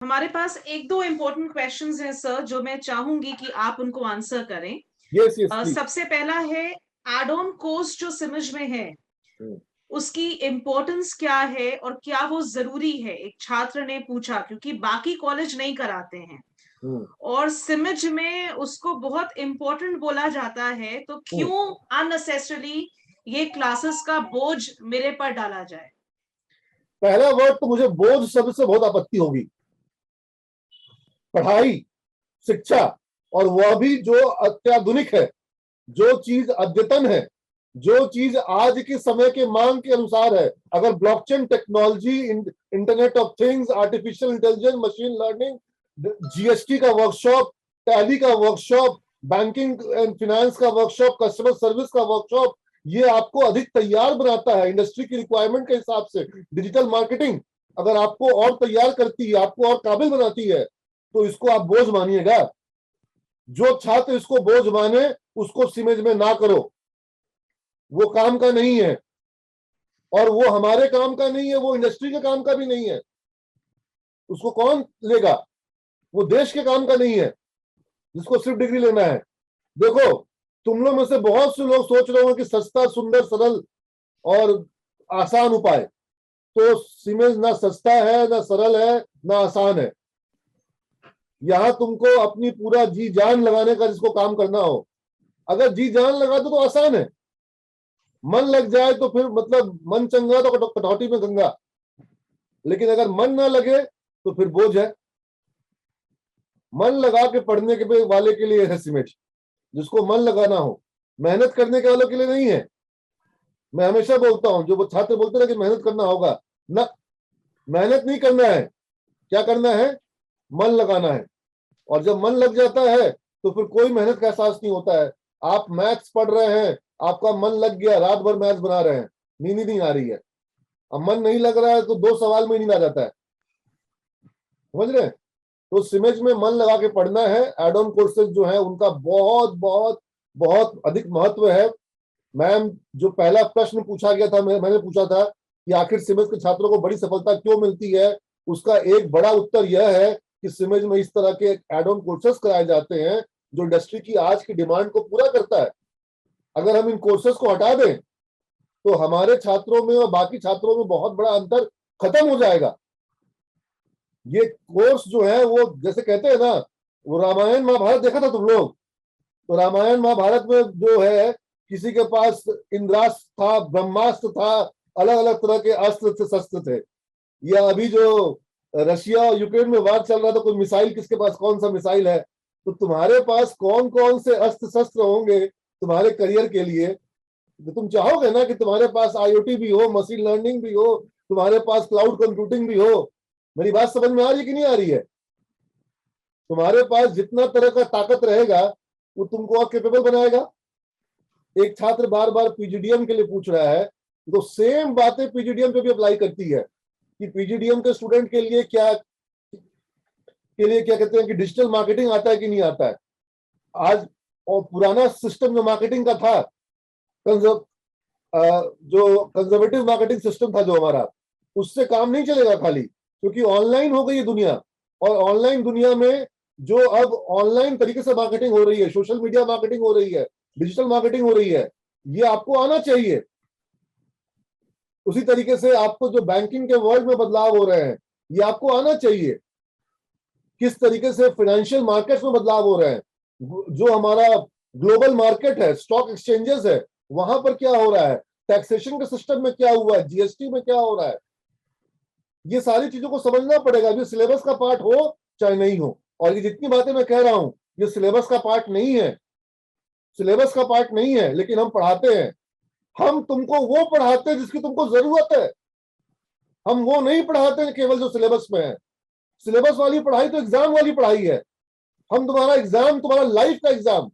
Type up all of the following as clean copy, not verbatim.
हमारे पास एक दो इम्पोर्टेंट क्वेश्चंस हैं सर, जो मैं चाहूंगी कि आप उनको आंसर करें। Yes yes please. सबसे पहला है, एड ऑन कोर्स जो सिमज में है उसकी इम्पोर्टेंस क्या है और क्या वो जरूरी है, एक छात्र ने पूछा, क्योंकि बाकी कॉलेज नहीं कराते हैं और सिमज में उसको बहुत इम्पोर्टेंट बोला जाता है, तो क्यों अननेसेसरली ये क्लासेस का बोझ मेरे पर डाला जाए। पहला वर्ड तो मुझे बोझ शब्द से बहुत आपत्ति होगी। पढ़ाई, शिक्षा, और वह भी जो अत्याधुनिक है, जो चीज अद्यतन है, जो चीज आज के समय के मांग के अनुसार है। अगर blockchain technology, internet of things, artificial intelligence, machine learning, GST का वर्कशॉप, टैली का वर्कशॉप, बैंकिंग एंड फाइनेंस का वर्कशॉप, कस्टमर सर्विस का वर्कशॉप, ये आपको अधिक तैयार बनाता है इंडस्ट्री की रिक्वायरमेंट के हिसाब से। डिजिटल मार्केटिंग अगर आपको और तैयार करती है, आपको और काबिल बनाती है, तो इसको आप बोझ मानिएगा। जो छात्र इसको बोझ माने उसको सिमज में ना करो, वो काम का नहीं है, और वो हमारे काम का नहीं है, वो इंडस्ट्री के काम का भी नहीं है। उसको कौन लेगा? वो देश के काम का नहीं है जिसको सिर्फ डिग्री लेना है। देखो, तुम लोग में से बहुत से लोग सोच रहे हो कि सस्ता, सुंदर, सरल और आसान उपाय, तो सिमज ना सस्ता है, ना सरल है, ना आसान है। यहां तुमको अपनी पूरा जी जान लगाने का, जिसको काम करना हो, अगर जी जान लगा दो तो आसान है। मन लग जाए तो फिर मतलब मन चंगा तो कटौती में गंगा, लेकिन अगर मन ना लगे तो फिर बोझ है। मन लगा के पढ़ने के वाले के लिए है सिमेट, जिसको मन लगाना हो। मेहनत करने के वालों के लिए नहीं है। मैं हमेशा बोलता हूं, जो वो छात्र बोलते ना कि मेहनत करना होगा, ना, मेहनत नहीं करना है। क्या करना है? मन लगाना है। और जब मन लग जाता है तो फिर कोई मेहनत का एहसास नहीं होता है। आप मैथ्स पढ़ रहे हैं, आपका मन लग गया, रात भर मैथ्स बना रहे हैं, नींद ही नहीं आ रही है। अब मन नहीं लग रहा है तो दो सवाल में नींद आ जाता है। समझ रहे हैं? तो सिमेज में मन लगा के पढ़ना है। एड ऑन कोर्सेज जो है उनका बहुत बहुत बहुत अधिक महत्व है। मैम, जो पहला प्रश्न पूछा गया था, मैंने पूछा था कि आखिर सिमेज के छात्रों को बड़ी सफलता क्यों मिलती है, उसका एक बड़ा उत्तर यह है कि सिमेज में इस तरह के एड ऑन कोर्सेज कराए जाते हैं जो इंडस्ट्री की आज की डिमांड को पूरा करता है। अगर हम इन कोर्सेज को हटा दें तो हमारे छात्रों में और बाकी छात्रों में बहुत बड़ा अंतर खत्म हो जाएगा। ये कोर्स जो है वो, जैसे कहते हैं ना, वो रामायण महाभारत देखा था तुम लोग? तो रामायण महाभारत में जो है, किसी के पास इंद्रास्त्र था, ब्रह्मास्त्र था, अलग अलग तरह के अस्त्र थे, शस्त्र थे। या अभी जो रशिया और यूक्रेन में वार चल रहा था, कोई मिसाइल, किसके पास कौन सा मिसाइल है, तो तुम्हारे पास कौन कौन से अस्त्र शस्त्र होंगे तुम्हारे करियर के लिए। तो तुम चाहोगे ना कि तुम्हारे पास आईओटी भी हो, मशीन लर्निंग भी हो, तुम्हारे पास क्लाउड कंप्यूटिंग भी हो। मेरी बात समझ में आ रही है कि नहीं आ रही है? तुम्हारे पास जितना तरह का ताकत रहेगा वो तुमको और कैपेबल बनाएगा। एक छात्र बार बार पीजीडीएम के लिए पूछ रहा है, तो सेम बातें पीजीडीएम पे भी अप्लाई करती है कि पीजीडीएम के स्टूडेंट के लिए क्या कहते हैं कि डिजिटल मार्केटिंग आता है कि नहीं आता है। आज और पुराना सिस्टम जो मार्केटिंग का था, जो कंजर्वेटिव मार्केटिंग सिस्टम था जो हमारा, उससे काम नहीं चलेगा खाली, क्योंकि ऑनलाइन हो गई है दुनिया। और ऑनलाइन दुनिया में जो अब ऑनलाइन तरीके से मार्केटिंग हो रही है, सोशल मीडिया मार्केटिंग हो रही है, डिजिटल मार्केटिंग हो रही है, ये आपको आना चाहिए। उसी तरीके से आपको जो बैंकिंग के वर्ल्ड में बदलाव हो रहे हैं, ये आपको आना चाहिए। किस तरीके से फाइनेंशियल मार्केट्स में बदलाव हो रहे हैं, जो हमारा ग्लोबल मार्केट है, स्टॉक एक्सचेंजेस है, वहां पर क्या हो रहा है, टैक्सेशन के सिस्टम में क्या हुआ है, जीएसटी में क्या हो रहा है, ये सारी चीजों को समझना पड़ेगा। ये सिलेबस का पार्ट हो चाहे नहीं हो। और ये जितनी बातें मैं कह रहा हूं, ये सिलेबस का पार्ट नहीं है, सिलेबस का पार्ट नहीं है, लेकिन हम पढ़ाते हैं। हम तुमको वो पढ़ाते हैं जिसकी तुमको जरूरत है। हम वो नहीं पढ़ाते हैं केवल जो सिलेबस में है। सिलेबस वाली पढ़ाई तो एग्जाम वाली पढ़ाई है। हम तुम्हारा एग्जाम, तुम्हारा लाइफ का एग्जाम,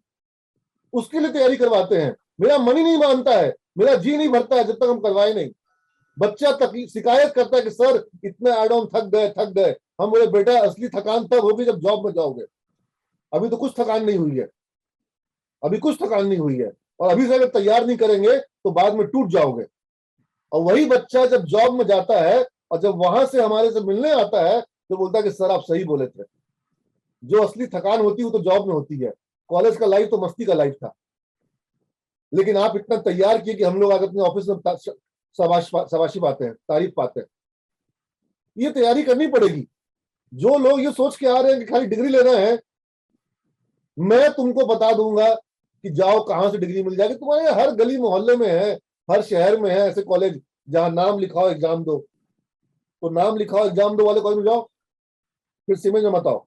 उसके लिए तैयारी करवाते हैं। मेरा मन ही नहीं मानता है, मेरा जी नहीं भरता है जब तक हम करवाए नहीं। बच्चा तक शिकायत करता है कि सर इतने एड ऑन थक गए थक गए। हम बोले बेटा असली थकान तब होगी जब जॉब में जाओगे। अभी तो कुछ थकान नहीं हुई है, अभी कुछ थकान नहीं हुई है। और अभी से अगर तैयार नहीं करेंगे तो बाद में टूट जाओगे। और वही बच्चा जब जॉब में जाता है और जब वहां से हमारे से मिलने आता है तो बोलता है कि सर आप सही बोले थे, जो असली थकान होती है वो तो जॉब में होती है, कॉलेज का लाइफ तो मस्ती का लाइफ था। लेकिन आप इतना तैयार किए कि हम लोग आगे अपने ऑफिस में शाबाशी पाते हैं, तारीफ पाते हैं। ये तैयारी करनी पड़ेगी। जो लोग ये सोच के आ रहे हैं कि खाली डिग्री लेना है, मैं तुमको बता दूंगा कि जाओ कहां से डिग्री मिल जाएगी। तुम्हारे हर गली मोहल्ले में है, हर शहर में है ऐसे कॉलेज जहां नाम लिखाओ एग्जाम दो। तो नाम लिखाओ एग्जाम दो वाले कॉलेज में जाओ, फिर सीमेंट में मत आओ।